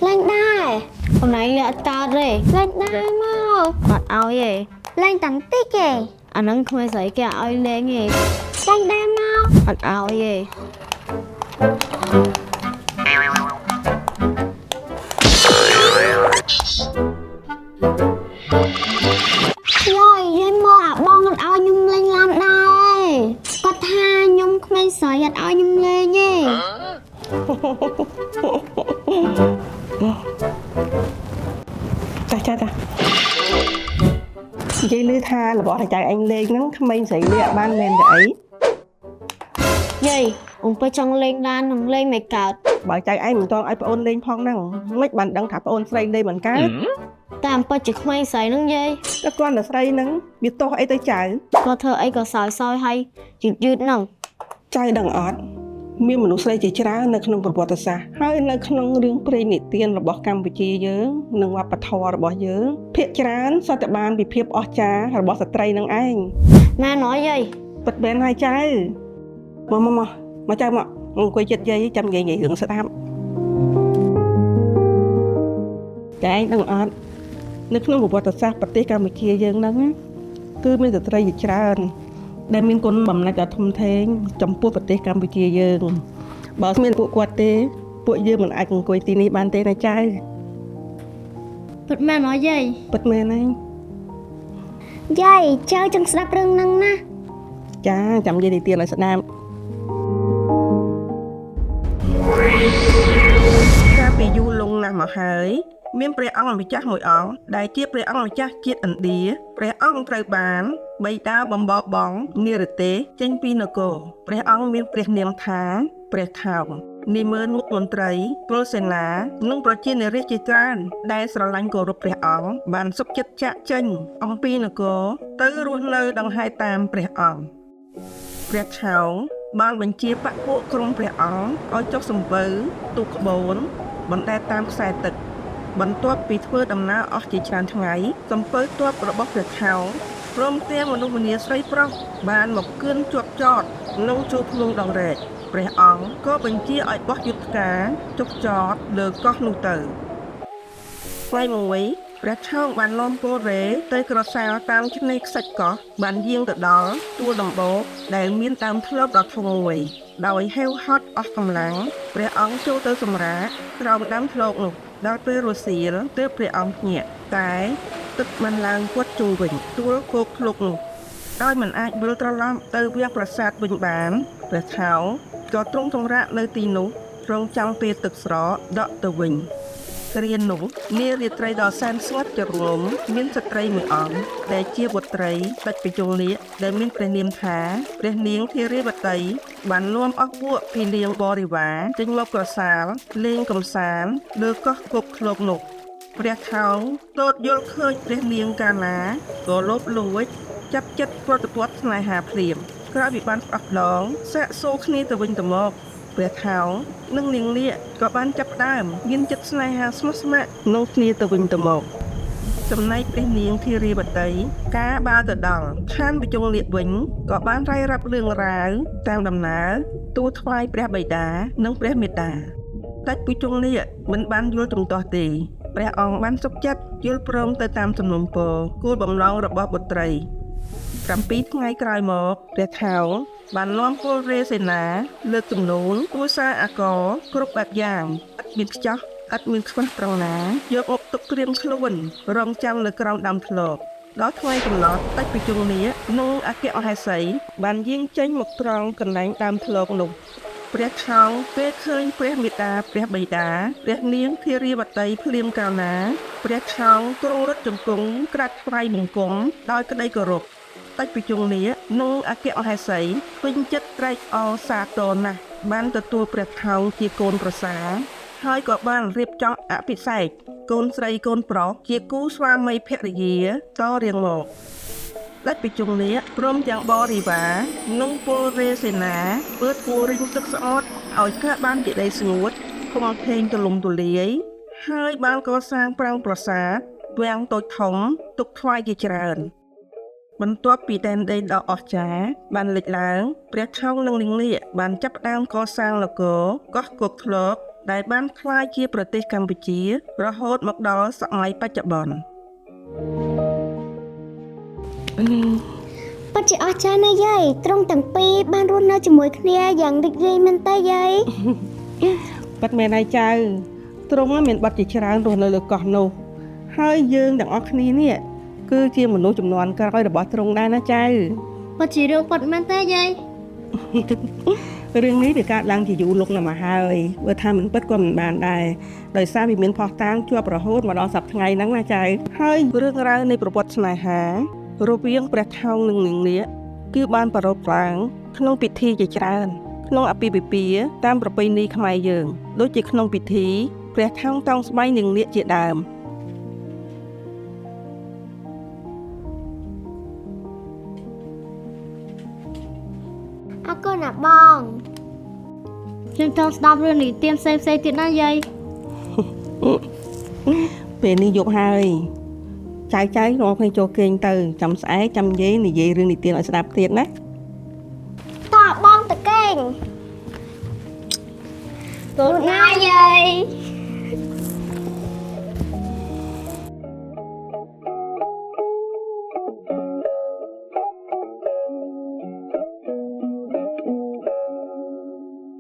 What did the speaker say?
lên đây hôm nay lẹ ta đây lên đây mau mặt áo gì lên tặng tích kì anh nâng không thấy kìa áo lên gì lên đây mau mặt áo gì rồi dây mơ à bong mặt áo nhung lên làm đây có tha nhung không thấy mặt áo nhung lên nhỉ cha dây lưới tha là bỏ thằng trai anh lên nắng không anh xảy lệ ban men vậy gì ông phải trong lên đan ông lên mày cào bảo trai anh mình toàn ai ôn lên phong năng mấy bạn đang thả ôn xây đây mình cá tạm phải chỉ không ai xài nắng dây các con là xây nắng biết to ấy tới trái có thơ ấy có soi soi hay chịu dứt nằng trai đằng ọt miếng mình xây chỉ ra nơi không bật bật xa hai nơi không riêng pre nị tiền là bỏ Campuchia dớ nâng qua bát thò là bỏ dớ phiệt chán sao tại bàn bị phiệt ở cha là bỏ sợi trai nâng anh mà nói gì bật bên hai trái mà trai mà quay chết dây chăm ngày hưởng sẽ tham cái đằng ọt nơi không bật bật xa bật tê Campuchia dớ nâng cứ mới được trai chỉ ra đây mình còn bầm này cả thùng thế trong buổi bữa tiệc Campuchia dương bảo mình buổi quạt tế buổi dương mình ai cũng quay tí này ban tế này trai bật mẹ nói gì bật mẹ này dây chơi trong sạp rừng năng na cha chậm dây đi tiền là sợ nam cha bị du lung nằm ở hải miếng pre ong bị chắc mùi ong đại chiếc pre ong bị chắc chiếc ẩn đĩa pre ong trời bán bay đá bầm bọ bóng nia tế tranh pinaco pre ong miếng pre niềm thá pre thảo niềm mơ ngục môn trái pro sen lá nung pro chiên nề chi tràn đại sờ lanh cổ rụp pre ong bàn sốc chất chạ tranh ong pinaco tới ruột nơi đằng hai tam pre ong pre thảo banបញ្ជាបពុក្រុមព្រះអង្គឲ្យចុះសម្ពៅទូកក្បូនបណ្ដែតតាមខ្សែទឹកបន្ទាប់ពីធ្វើដំណើរអស់ជាច្រើនថ្ងៃសំពៅទ័ពរបស់ព្រះថោងព្រមទាំងមនុស្សម្នាស្រីប្រុសបានមកគឿនជាប់ចតក្នុងជួរភ្នំដងរែកព្រះអង្គក៏បញ្ជាឲ្យបោះយុទ្ធការចុះចតលើកោះនោះទៅថ្ងៃមួយព្រះថោងបាននាំពលរេទៅក្រសាលតាមឆ្នេរខ្សាច់កោះបានយាងទៅដល់ទួលដំបូកដែលមានដើមធ្លប់ដ៏ធំមួយដោយហេវហត់អស់កម្លាំងព្រះអង្គចូលទៅសម្រាកក្រោមដើមធ្លប់នោះដល់ពេលរសៀលទើបព្រះអង្គភ្ញាក់តែទឹកបានឡើងព័ទ្ធជុំវិញទួលគោកធ្លុកនោះដោយមិនអាចវិលត្រឡប់ទៅវាលប្រាសាទវិញបានព្រះថោងក៏ទ្រង់សម្រាកនៅទីនោះទ្រង់ចាំពេលទឹកស្រកដកទៅវិញគ្រានោះនារាត្រីដ៏សែនស្ងាត់ជ្រងំមានស្ត្រីមួយអង្គដែលជាបុត្រីដាច់បញ្ជុលនាគដែលមានព្រះនាមថាព្រះនាងធារាវតីបាននាំអស់ពួកភីនាងបរិវារចេញមកក្រសាលលេងកំសាន្តលើកោះគប់ឃ្លោកនោះព្រះថោងទតយល់ឃើញព្រះនាងកាណាក៏លោភលួចចាប់ចិត្តប្រតិបត្តិស្នេហាភ្លាមក្រោយពីបានផ្ដោះឡងសាកសួរគ្នាទៅវិញទៅមកព្រះថោងនិងនាងនាគក៏បានចាប់ផ្ដើមមានចិត្តស្នេហាស្មោះស្ម័គ្រក្នុងគ្នាទៅវិញទៅមកចំណែកព្រះនាងធារាវតីកាបើទៅដល់ឋានបញ្ជុលនាគវិញក៏បានរាយរាប់រឿងរ៉ាវតាមដំណើរទូលថ្វាយព្រះបិតានិងព្រះមេត្តាតែបញ្ជុលនាគមិនបានយល់ទ្រង់ទាស់ទេព្រះអង្គបានសុខចិត្តយល់ព្រមទៅតាមសំណុំពរគោលបំណងរបស់បុត្រី7ថ្ងៃក្រោយមកព្រះថោងបាននាំពលរេសេនាលើកទំនូលគួសារអាករគ្រប់បែបយ៉ាងឥតមានខ្ចោះឥតមានខ្វះត្រង់ណាយកអុកទុកក្រៀមខ្លួនរងចាំនៅក្រោមដើមធ្លកដល់ថ្ងៃកំណត់តែបញ្ជុលនាគនិងអគ្គមហេសីបានយាងចេញមកត្រង់កន្លែងដើមធ្លកនោះព្រះថោងពេលឃើញព្រះមេត្តាព្រះបិតាព្រះនាងធារាវតីភ្លាមកាលណាព្រះថោងទ្រង់រត់ជង្គង់ក្រាបថ្វាយបង្គំដោយក្តីគោរពតែបញ្ជុលនាគនិងអគ្គមហេសីពេញចិត្តត្រេកអរសាទរណាស់បានទទួលព្រះថោងជាកូនប្រសាហើយក៏បានរៀបចំអភិសេកកូនស្រីកូនប្រុសជាគូស្វាមីភរិយាតរៀងមកដាច់បញ្ជុលនាគព្រមទាំងបរិវារនិងពលរេសេនាពើគួររិញទឹកស្អត់ឲ្យកើតបានជាដីស្ងួតខំថេងទលំទលាយហើយបានកសាងប្រាង្គប្រាសាទ វាំងតូចធំទុកថ្វាយជាច្រើនបន្ទាប់ពីដែនដីដ៏អស្ចារ្យបានលេចឡើងព្រះថោងនិងនាងនាគបានចាប់ផ្ដើមកសាងនគរកោះគោកធ្លកដែលបានក្លាយជាប្រទេសកម្ពុជារហូតមកដល់សម័យបច្ចុប្បន្ន ពិតជាអស្ចារ្យណាស់យាយទ្រង់ទាំងពីរបានរស់នៅជាមួយគ្នាយ៉ាងរីករាយមែនតើយាយ បាត់មែនហើយចៅទ្រង់មានបាត់ជាច្រើនរស់នៅលើកោះនោះហើយយើងទាំងអស់គ្នានេះគឺជាមនុស្សចំនួនក្រោយរបស់ទ្រង់ដែរណាចៅ ពិតជារឿងពិតមែនតើយាយ រឿងនេះវាកើតឡើងជាយូរលុកណាស់មកហើយបើថាមិនពិតក៏មិនបានដែរដោយសារវាមានផុសតាងជាប់រហូតមកដល់សប្តាហ៍ថ្ងៃហ្នឹងណាចៅហើយរឿងរ៉ាវនៃប្រវត្តិស្នេហារវាងព្រះថោងនិងនាងនាគគឺបានប្រារព្ធឡើងក្នុងពិធីជាច្រើនក្នុងអាពាហ៍ពិពាហ៍តាមប្រពៃណីខ្មែរយើងដូចជាក្នុងពិធីព្រះថោងតោងស្បៃនាងនាគជាដើម អរគុណណាបងខ្ញុំចង់ស្ដាប់រឿងនិទានផ្សេងៗទៀតណាយាយ ពេលនេះយប់ហើយចៅនាំគ្នាចូលគេងទៅចាំស្អែកចាំយាយនិយាយរឿងនិទានឲ្យស្ដាប់ទៀតណា តើបងតកេងទូណាយាយ